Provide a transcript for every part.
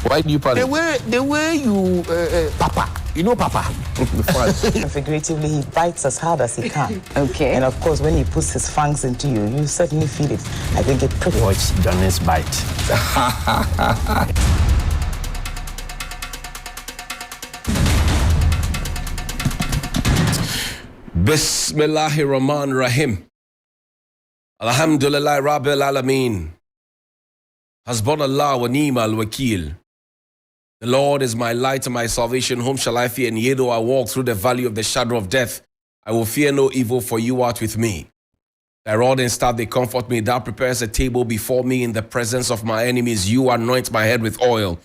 Why do you panic? The way you, Papa, you know Papa. Figuratively, he bites as hard as he can. Okay. And of course, when he puts his fangs into you, you certainly feel it. I think it pretty. Watch Johnny's bite. Bismillahirrahmanirrahim. Alhamdulillah Rabbil Alameen. Hasbunallah wa ni'mal wakil. The Lord is my light and my salvation. Whom shall I fear? And yea, though I walk through the valley of the shadow of death, I will fear no evil, for you art with me. Thy rod and staff, they comfort me. Thou preparest a table before me in the presence of my enemies. You anoint my head with oil.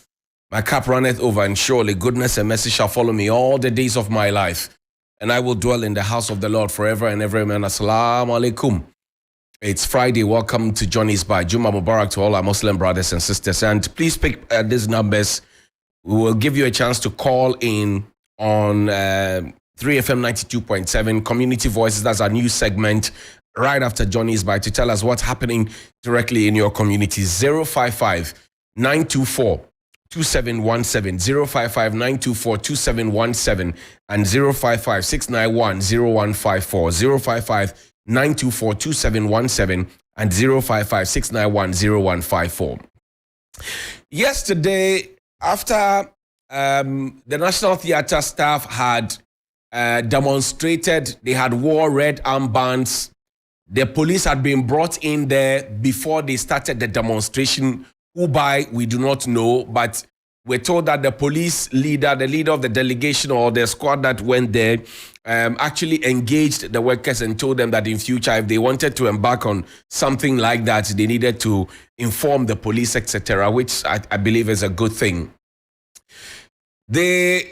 My cup runneth over, and surely goodness and mercy shall follow me all the days of my life. And I will dwell in the house of the Lord forever and ever. Amen. Assalamu alaikum. It's Friday. Welcome to Johnny's Bite. Juma Mubarak to all our Muslim brothers and sisters. And please pick these numbers. We will give you a chance to call in on 3FM 92.7 Community Voices. That's our new segment right after Johnny's Bite to tell us what's happening directly in your community. 055 924 2717, 055 924 2717, and 055 691 0154, 055 924 2717, and 055 691 0154. Yesterday, after the National Theatre staff had demonstrated, they had wore red armbands. The police had been brought in there before they started the demonstration. Who by, we do not know, but we're told that the police leader, the leader of the delegation or the squad that went there, actually engaged the workers and told them that in future, if they wanted to embark on something like that, they needed to inform the police, etc., which I believe is a good thing. The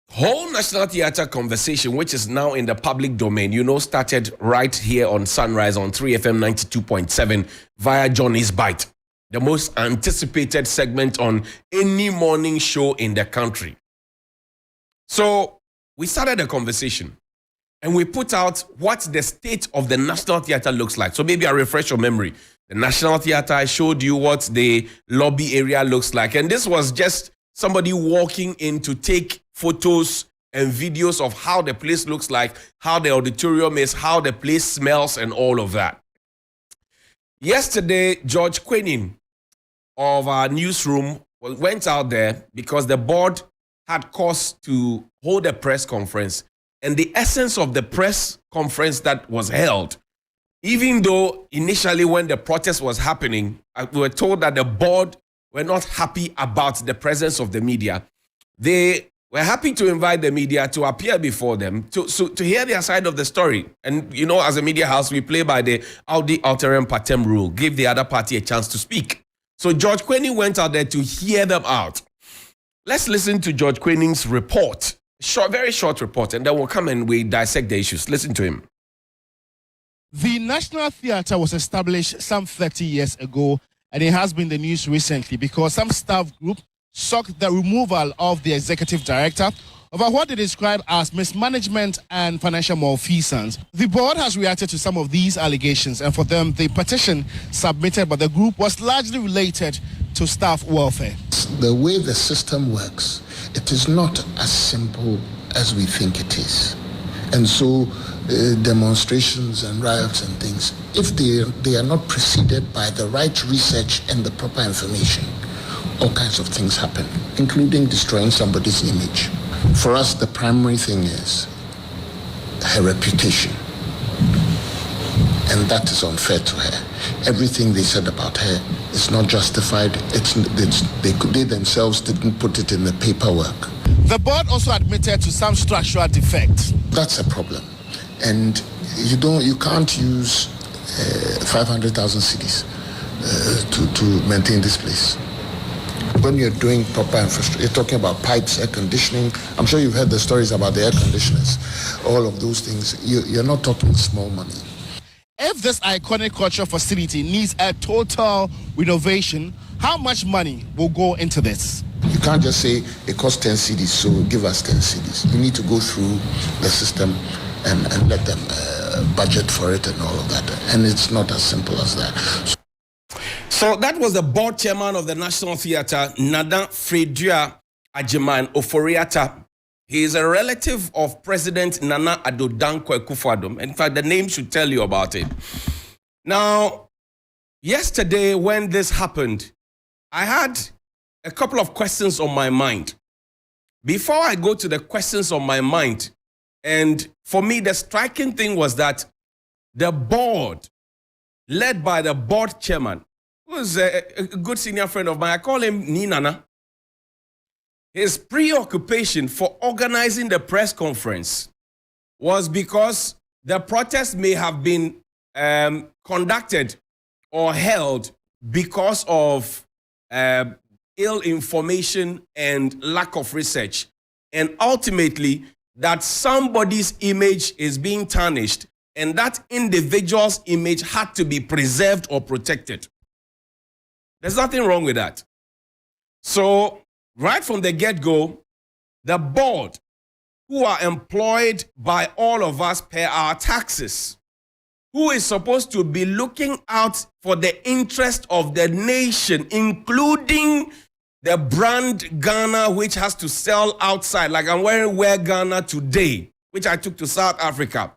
whole National Theatre conversation, which is now in the public domain, started right here on Sunrise on 3FM 92.7 via Johnny's Bite, the most anticipated segment on any morning show in the country. So we started a conversation and we put out what the state of the National Theatre looks like. So maybe I refresh your memory. The National Theatre, I showed you what the lobby area looks like. And this was just somebody walking in to take photos and videos of how the place looks like, how the auditorium is, how the place smells, and all of that. Yesterday, George Quenin of our newsroom went out there because the board had cause to hold a press conference. And the essence of the press conference that was held, even though initially when the protest was happening, we were told that the board were not happy about the presence of the media. They were happy to invite the media to appear before them to hear their side of the story. And, as a media house, we play by the audi alteram partem rule, give the other party a chance to speak. So George Quenin went out there to hear them out. Let's listen to George Quening's report, very short report, and then we'll come and we dissect the issues. Listen to him. The National Theatre was established some 30 years ago, and it has been the news recently because some staff group sought the removal of the executive director over what they describe as mismanagement and financial malfeasance. The board has reacted to some of these allegations, and for them, the petition submitted by the group was largely related to staff welfare. The way the system works, it is not as simple as we think it is. And so demonstrations and riots and things, if they are not preceded by the right research and the proper information, all kinds of things happen, including destroying somebody's image. For us, the primary thing is her reputation. And that is unfair to her. Everything they said about her is not justified. They themselves didn't put it in the paperwork. The board also admitted to some structural defects. That's a problem. And you can't use 500,000 cedis to maintain this place. When you're doing proper infrastructure, you're talking about pipes, air conditioning. I'm sure you've heard the stories about the air conditioners, all of those things. You're not talking small money. If this iconic cultural facility needs a total renovation, how much money will go into this? You can't just say it costs 10 cedis, so give us 10 cedis. You need to go through the system and let them budget for it and all of that. And it's not as simple as that. So that was the board chairman of the National Theatre, Nana Fredua Agyeman Ofori-Atta. He is a relative of President Nana Addo Dankwa Akufo-Addo. In fact, the name should tell you about it. Now, yesterday when this happened, I had a couple of questions on my mind. Before I go to the questions on my mind, and for me, the striking thing was that the board, led by the board chairman, who is a good senior friend of mine, I call him Ninana, his preoccupation for organizing the press conference was because the protest may have been conducted or held because of ill information and lack of research, and ultimately that somebody's image is being tarnished and that individual's image had to be preserved or protected. There's nothing wrong with that. So right from the get-go, the board, who are employed by all of us per our taxes, who is supposed to be looking out for the interest of the nation, including the brand Ghana, which has to sell outside, like I'm wearing Wear Ghana today, which I took to South Africa,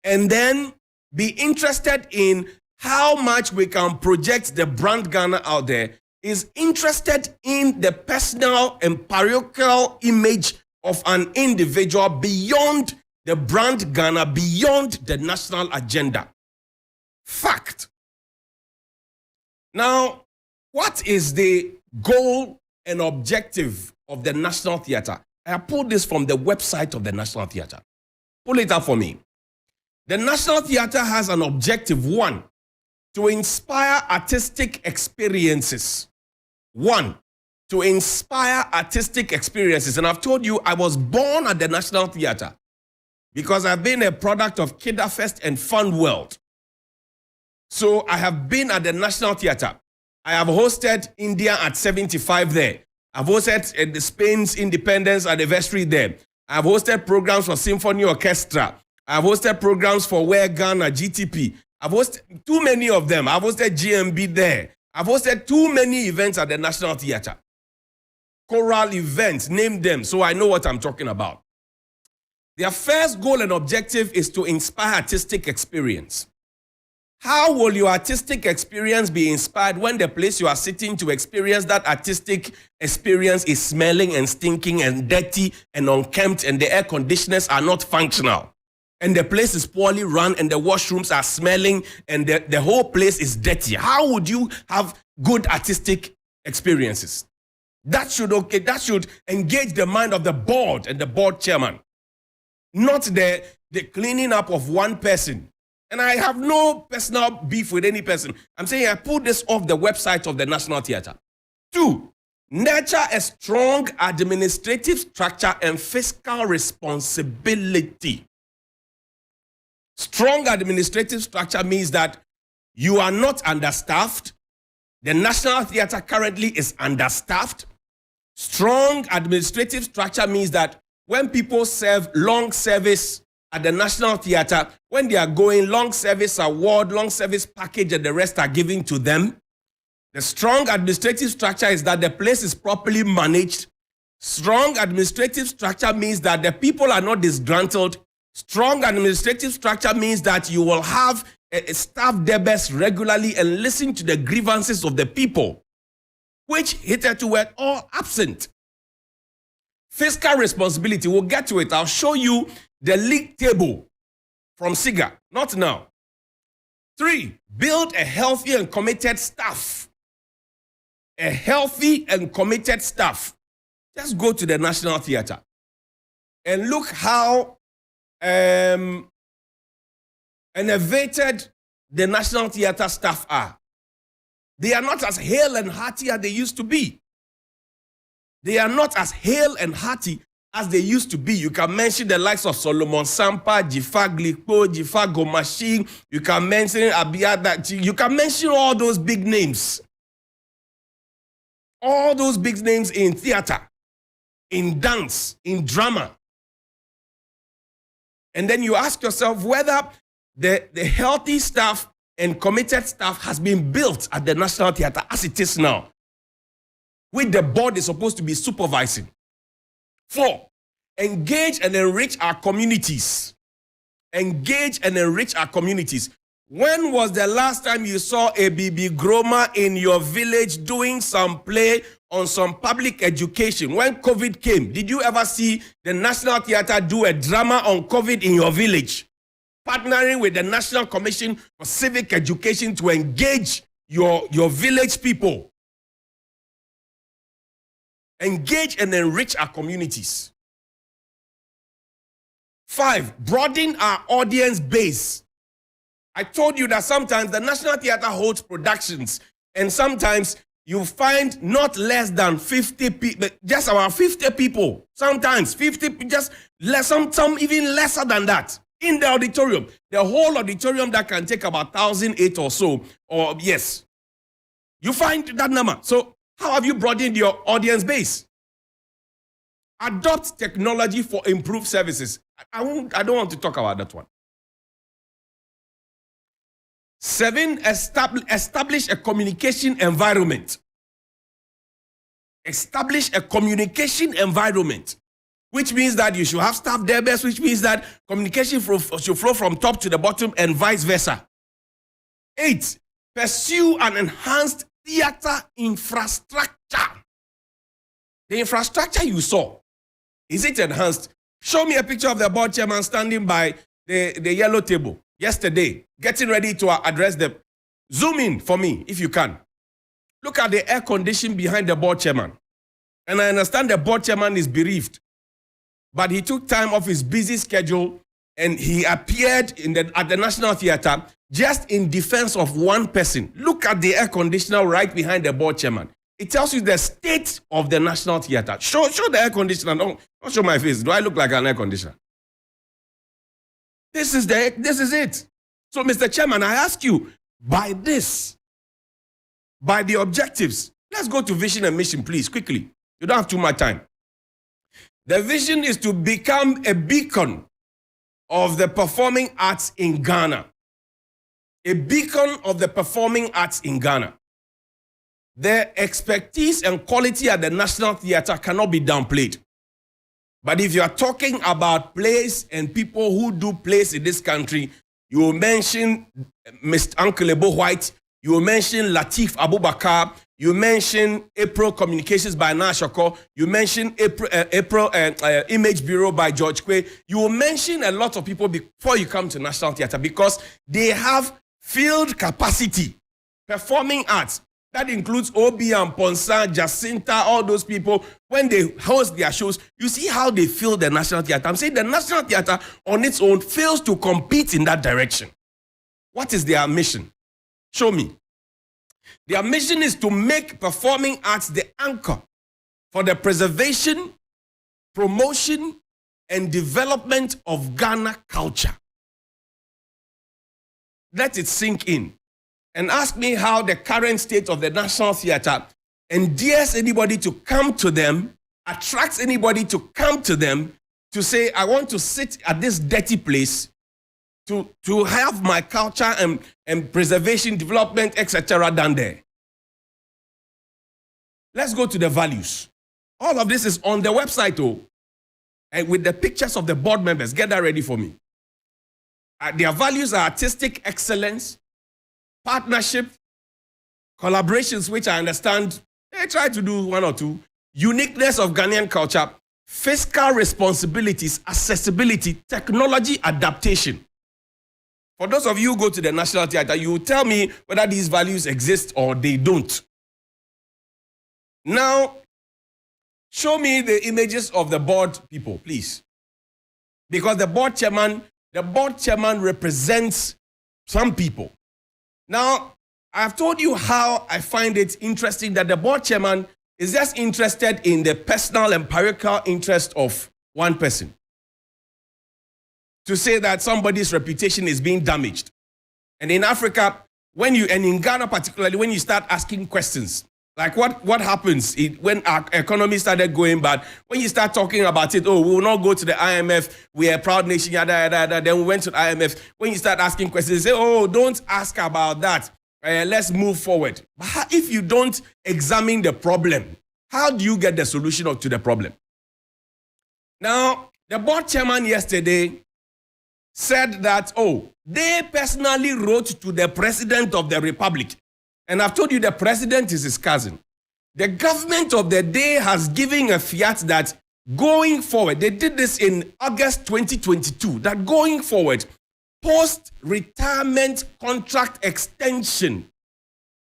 and then be interested in how much we can project the brand Ghana out there, is interested in the personal and parochial image of an individual beyond the brand Ghana, beyond the national agenda. Fact. Now, what is the goal and objective of the National Theatre? I pulled this from the website of the National Theatre. Pull it up for me. The National Theatre has an objective, one, to inspire artistic experiences. One, to inspire artistic experiences. And I've told you, I was born at the National Theatre because I've been a product of Kidderfest and Fun World. So I have been at the National Theatre. I have hosted India at 75 there. I've hosted the Spain's independence anniversary there. I've hosted programs for Symphony Orchestra. I've hosted programs for Wear Ghana, GTP. I've hosted too many of them. I've hosted GMB there. I've hosted too many events at the National Theatre. Choral events, name them, so I know what I'm talking about. Their first goal and objective is to inspire artistic experience. How will your artistic experience be inspired when the place you are sitting to experience that artistic experience is smelling and stinking and dirty and unkempt and the air conditioners are not functional? And the place is poorly run and the washrooms are smelling and the whole place is dirty. How would you have good artistic experiences? That should engage the mind of the board and the board chairman, not the cleaning up of one person. And I have no personal beef with any person. I'm saying I pulled this off the website of the National Theatre. Two, nurture a strong administrative structure and fiscal responsibility. Strong administrative structure means that you are not understaffed. The National Theatre currently is understaffed. Strong administrative structure means that when people serve long service at the National Theatre, when they are going, long service award, long service package, and the rest are given to them. The strong administrative structure is that the place is properly managed. Strong administrative structure means that the people are not disgruntled. Strong administrative structure means that you will have a staff debate regularly and listen to the grievances of the people, which hitherto were all absent. Fiscal responsibility, we'll get to it. I'll show you the league table from SIGA, not now. 3, build a healthy and committed staff. A healthy and committed staff. Just go to the National Theatre and look how enervated the National Theatre staff are. They are not as hale and hearty as they used to be. They are not as hale and hearty as they used to be. You can mention the likes of Solomon Sampa, Jifa Glikpo, Jifa Gomashi. You can mention Abiada. You can mention all those big names. All those big names in theater, in dance, in drama. And then you ask yourself whether the healthy staff and committed staff has been built at the National Theatre as it is now, which the board is supposed to be supervising. 4, engage and enrich our communities. Engage and enrich our communities. When was the last time you saw a BB Groma in your village doing some play on some public education? When COVID came, did you ever see the National Theatre do a drama on COVID in your village? Partnering with the National Commission for Civic Education to engage your village people. Engage and enrich our communities. 5, broaden our audience base. I told you that sometimes the National Theatre holds productions, and sometimes you find not less than 50 people, just about 50 people, sometimes 50, just less, some even lesser than that, in the auditorium. The whole auditorium that can take about 1,008 or so, or yes. You find that number. So how have you broadened your audience base? Adopt technology for improved services. I don't want to talk about that one. 7, establish a communication environment. Establish a communication environment, which means that you should have staff there best, which means that communication should flow from top to the bottom and vice versa. 8, pursue an enhanced theater infrastructure. The infrastructure you saw, is it enhanced? Show me a picture of the board chairman standing by the yellow table yesterday, getting ready to address them. Zoom in for me, if you can. Look at the air condition behind the board chairman. And I understand the board chairman is bereaved, but he took time off his busy schedule and he appeared at the National Theatre just in defense of one person. Look at the air conditioner right behind the board chairman. It tells you the state of the National Theatre. Show the air conditioner. Don't show my face. Do I look like an air conditioner? This is it. So, Mr. Chairman, I ask you, by this, by the objectives, let's go to vision and mission, please, quickly. You don't have too much time. The vision is to become a beacon of the performing arts in Ghana. A beacon of the performing arts in Ghana. Their expertise and quality at the National Theatre cannot be downplayed. But if you are talking about plays and people who do plays in this country, you will mention Mr. Uncle Ebo White, you will mention Latif Abubakar, you mention April Communications by Nashoko, you mention April Image Bureau by George Quay. You will mention a lot of people before you come to National Theatre because they have field capacity, performing arts. That includes Obi and Ponsa, Jacinta, all those people. When they host their shows, you see how they fill the National Theatre. I'm saying the National Theatre on its own fails to compete in that direction. What is their mission? Show me. Their mission is to make performing arts the anchor for the preservation, promotion, and development of Ghana culture. Let it sink in. And ask me how the current state of the National Theatre endears anybody to come to them, attracts anybody to come to them, to say, I want to sit at this dirty place to have my culture and preservation, development, etc. done there. Let's go to the values. All of this is on the website, and with the pictures of the board members. Get that ready for me. Their values are artistic excellence, partnership, collaborations, which I understand they try to do one or two, uniqueness of Ghanaian culture, fiscal responsibilities, accessibility, technology adaptation. For those of you who go to the National Theatre, you will tell me whether these values exist or they don't. Now, show me the images of the board people, please. Because the board chairman represents some people. Now, I've told you how I find it interesting that the board chairman is just interested in the personal and parochial interest of one person. To say that somebody's reputation is being damaged. And in Africa, and in Ghana particularly, when you start asking questions, Like what happens when our economy started going bad? When you start talking about it, oh, we will not go to the IMF. We are a proud nation, yada, yada, yada. Then we went to the IMF. When you start asking questions, they say, oh, don't ask about that. Let's move forward. But if you don't examine the problem, how do you get the solution to the problem? Now, the board chairman yesterday said that, oh, they personally wrote to the president of the republic. And I've told you the president is his cousin. The government of the day has given a fiat that going forward, they did this in August 2022, that going forward, post-retirement contract extension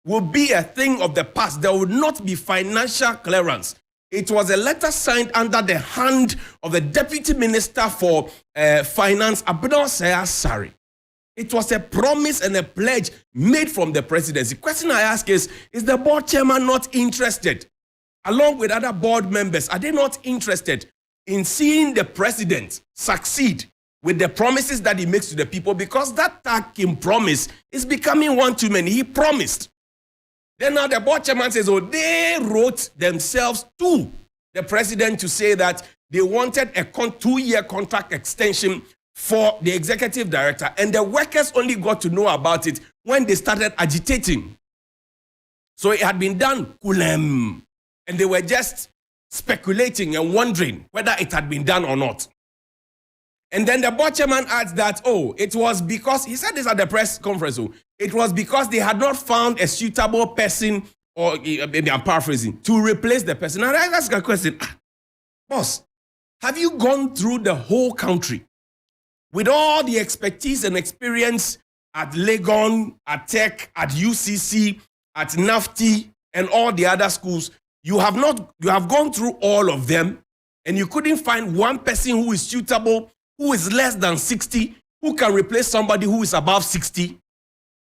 will be a thing of the past. There will not be financial clearance. It was a letter signed under the hand of the Deputy Minister for Finance, Abdul Sari. It was a promise and a pledge made from the presidency. The question I ask is the board chairman not interested, along with other board members, are they not interested in seeing the president succeed with the promises that he makes to the people? Because that taking promise is becoming one too many. He promised. Then now the board chairman says, oh, they wrote themselves to the president to say that they wanted a 2-year contract extension for the executive director, and the workers only got to know about it when they started agitating. So it had been done, kulem, and they were just speculating and wondering whether it had been done or not. And then the board chairman adds that, oh, it was because, he said this at the press conference, oh, it was because they had not found a suitable person, or maybe I'm paraphrasing, to replace the person. Now I ask a question, boss, have you gone through the whole country with all the expertise and experience at Legon, at Tech, at UCC, at NAFTI, and all the other schools? You have gone through all of them, and you couldn't find one person who is suitable, who is less than 60, who can replace somebody who is above 60.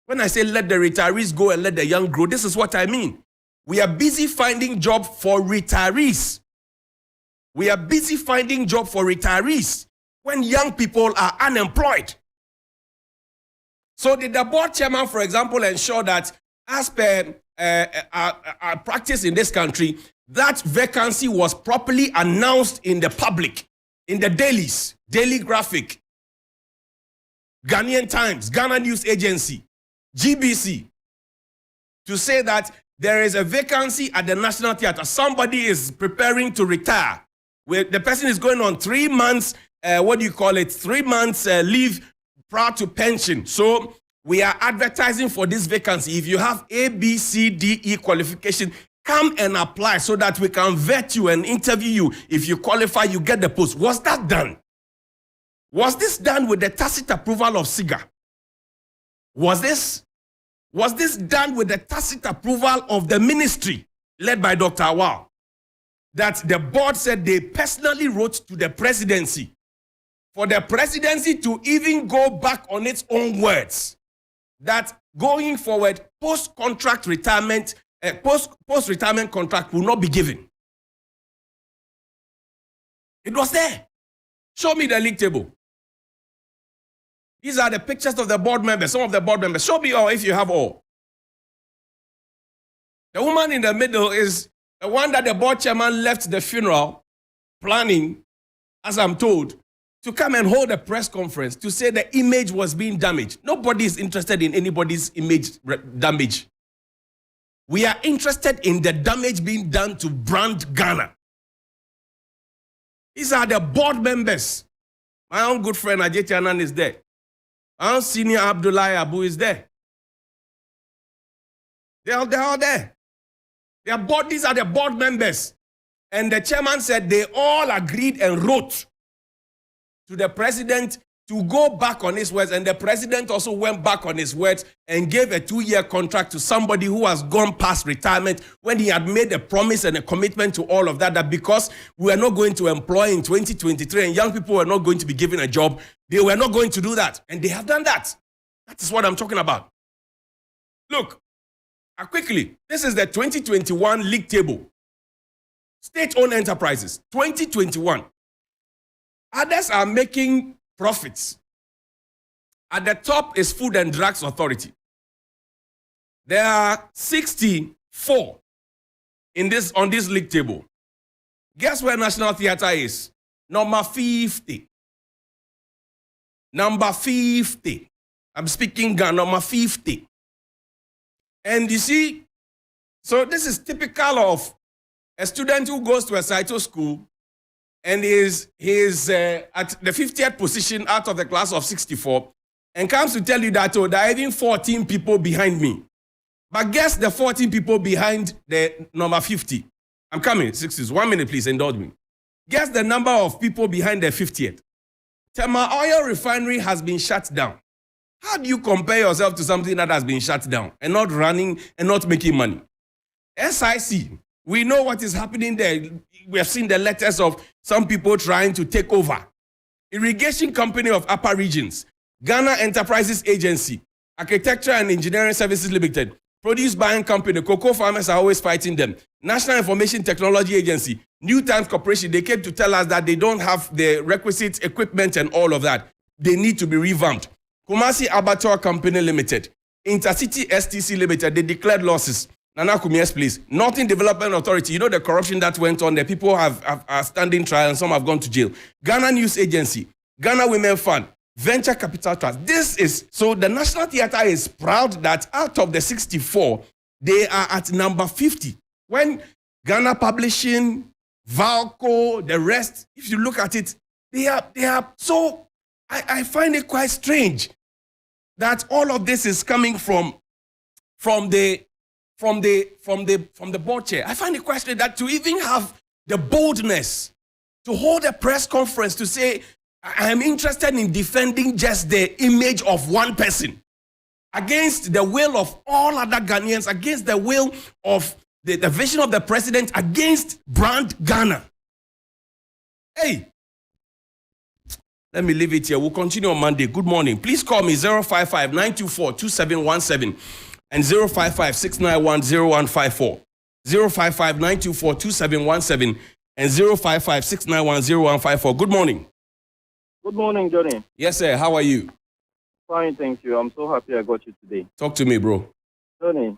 When I say let the retirees go and let the young grow, this is what I mean. We are busy finding job for retirees. We are busy finding job for retirees when young people are unemployed. So did the board chairman, for example, ensure that as per our practice in this country, that vacancy was properly announced in the public, in the dailies, Daily Graphic, Ghanaian Times, Ghana News Agency, GBC, to say that there is a vacancy at the National Theatre. Somebody is preparing to retire. The person is going on 3 months 3 months leave prior to pension. So we are advertising for this vacancy. If you have A, B, C, D, E qualification, come and apply so that we can vet you and interview you. If you qualify, you get the post. Was that done? Was this done with the tacit approval of SIGA? Was this done with the tacit approval of the ministry led by Dr. Awal? That the board said they personally wrote to the presidency for the presidency to even go back on its own words that going forward, post-retirement contract will not be given. It was there. Show me the league table. These are the pictures of the board members, some of the board members. Show me all if you have all. The woman in the middle is the one that the board chairman left the funeral planning, as I'm told, to come and hold a press conference to say the image was being damaged. Nobody is interested in anybody's image damage. We are interested in the damage being done to brand Ghana. These are the board members. My own good friend Ajay Anand is there. Our senior Abdullahi Abu is there. They're all there. These are the board members. And the chairman said they all agreed and wrote to the president to go back on his words. And the president also went back on his words and gave a 2-year contract to somebody who has gone past retirement when he had made a promise and a commitment to all of that, that because we are not going to employ in 2023 and young people were not going to be given a job, they were not going to do that. And they have done that. That is what I'm talking about. Look, quickly, this is the 2021 league table. State-owned enterprises, 2021. Others are making profits. At the top is Food and Drugs Authority. There are 64 on this league table. Guess where National Theatre is? Number 50. Number 50. I'm speaking Ghana, number 50. And you see, so this is typical of a student who goes to a Saito school and is at the 50th position out of the class of 64 and comes to tell you that, oh, there are even 14 people behind me. But guess the 14 people behind the number 50. I'm coming, 60s. 1 minute, please, indulge me. Guess the number of people behind the 50th. Tema Oil Refinery has been shut down. How do you compare yourself to something that has been shut down and not running and not making money? SIC, we know what is happening there. We have seen the letters of some people trying to take over. Irrigation Company of Upper Regions, Ghana Enterprises Agency, Architecture and Engineering Services Limited, Produce Buying Company, cocoa farmers are always fighting them. National Information Technology Agency, New Times Corporation, they came to tell us that they don't have the requisite equipment and all of that. They need to be revamped. Kumasi Abattoir Company Limited, Intercity STC Limited, they declared losses. Nana Kumias, please. Northern Development Authority, you know the corruption that went on there. People are standing trial and some have gone to jail. Ghana News Agency, Ghana Women Fund, Venture Capital Trust. This is, so the National Theatre is proud that out of the 64, they are at number 50. When Ghana Publishing, Valco, the rest, if you look at it, they are so, I find it quite strange that all of this is coming from the board chair. I find it quite strange that to even have the boldness to hold a press conference to say, I am interested in defending just the image of one person against the will of all other Ghanaians, against the will of the vision of the president, against brand Ghana. Hey, let me leave it here. We'll continue on Monday. Good morning. Please call me 055-924-2717 and 055-691-0154. 055-924-2717 and 055-691-0154. Good morning. Good morning, Johnny. Yes, sir. How are you? Fine, thank you. I'm so happy I got you today. Talk to me, bro. Johnny,